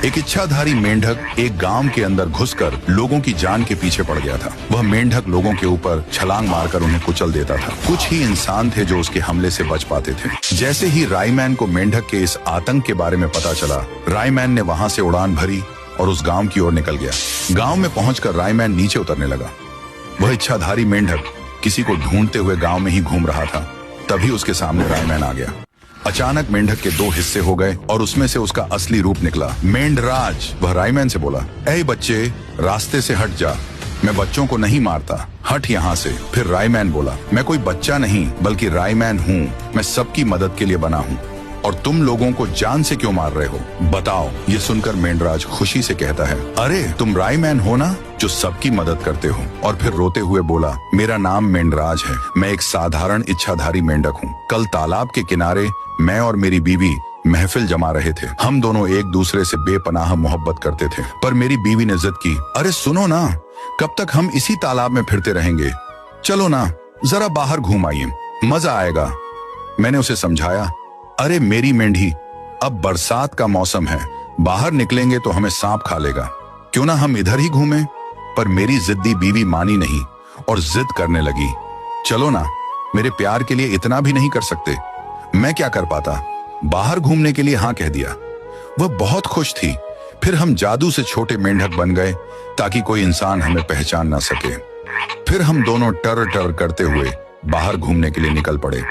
एक इच्छाधारी मेंढक एक गांव के अंदर घुसकर लोगों की जान के पीछे पड़ गया था। वह मेंढक लोगों के ऊपर छलांग मारकर उन्हें कुचल देता था। कुछ ही इंसान थे जो उसके हमले से बच पाते थे। जैसे ही रायमैन को मेंढक के इस आतंक के बारे में पता चला, रायमैन ने वहां से उड़ान भरी और उस गांव की ओर निकल गया। गांव में पहुंचकर रायमैन नीचे उतरने लगा। वह इच्छाधारी मेंढक किसी को ढूंढते हुए गांव में ही घूम रहा था। तभी उसके सामने रायमैन आ गया। अचानक मेंढक के दो हिस्से हो गए और उसमें से उसका असली रूप निकला, मेंढराज। वह रायमैन से बोला, ऐ बच्चे, रास्ते से हट जा, मैं बच्चों को नहीं मारता, हट यहाँ से। फिर रायमैन बोला, मैं कोई बच्चा नहीं बल्कि रायमैन हूँ, मैं सबकी मदद के लिए बना हूँ, और तुम लोगों को जान से क्यों मार रहे हो, बताओ। ये सुनकर मेंढराज खुशी से कहता है, अरे तुम रायमैन हो ना, जो सबकी मदद करते हो। और फिर रोते हुए बोला, मेरा नाम मेंढराज है, मैं एक साधारण इच्छाधारी मेंढक हूँ। कल तालाब के किनारे मैं और मेरी बीवी महफिल जमा रहे थे। हम दोनों एक दूसरे से बेपनाह मोहब्बत करते थे, पर मेरी बीवी ने जिद की, अरे सुनो ना, कब तक हम इसी तालाब में फिरते रहेंगे, चलो ना जरा बाहर घूम आइए, मजा आएगा। मैंने उसे समझाया, अरे मेरी मेंढी, अब बरसात का मौसम है, बाहर निकलेंगे तो हमें सांप खा लेगा, क्यों ना हम इधर ही घूमें। पर मेरी जिद्दी बीवी मानी नहीं और जिद करने लगी, चलो ना, मेरे प्यार के लिए इतना भी नहीं कर सकते। मैं क्या कर पाता, बाहर घूमने के लिए हाँ कह दिया। वह बहुत खुश थी। फिर हम जादू से छोटे मेंढक बन गए ताकि कोई इंसान हमें पहचान ना सके। फिर हम दोनों टर टर करते हुए बाहर घूमने के लिए निकल पड़े।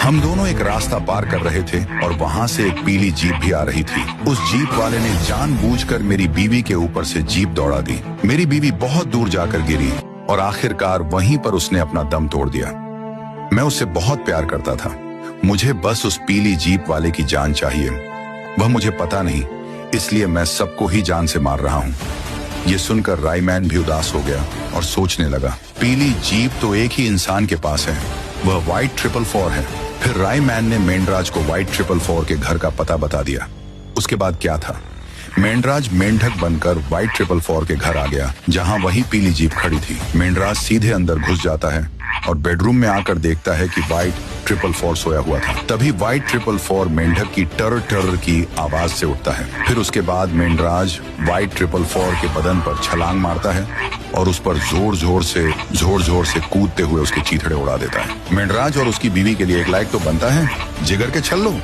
हम दोनों एक रास्ता पार कर रहे थे और वहां से एक पीली जीप भी आ रही थी। उस जीप वाले ने जानबूझकर मेरी बीवी के ऊपर से जीप दौड़ा दी। मेरी बीवी बहुत दूर जाकर गिरी और आखिरकार वहीं पर उसने अपना दम तोड़ दिया। मैं उससे बहुत प्यार करता था, मुझे बस उस पीली जीप वाले की जान चाहिए। वह मुझे पता नहीं, इसलिए मैं सबको ही जान से मार रहा हूँ। ये सुनकर रायमैन भी उदास हो गया और सोचने लगा, पीली जीप तो एक ही इंसान के पास है, वह व्हाइट 444 है। फिर रायमैन ने मेंढराज को व्हाइट 444 के घर का पता बता दिया। उसके बाद क्या था, मेंढराज मेंढक बनकर व्हाइट 444 के घर आ गया, जहां वही पीली जीप खड़ी थी। मेंढराज सीधे अंदर घुस जाता है और बेडरूम में आकर देखता है कि व्हाइट 444 सोया हुआ था। तभी व्हाइट 444 मेंढक की टर टर की आवाज से उठता है। फिर उसके बाद मेंढराज व्हाइट 444 के बदन पर छलांग मारता है और उस पर जोर जोर से कूदते हुए उसके चीथड़े उड़ा देता है। मेंढराज और उसकी बीवी के लिए एक लायक तो बनता है, जिगर के छल्लो।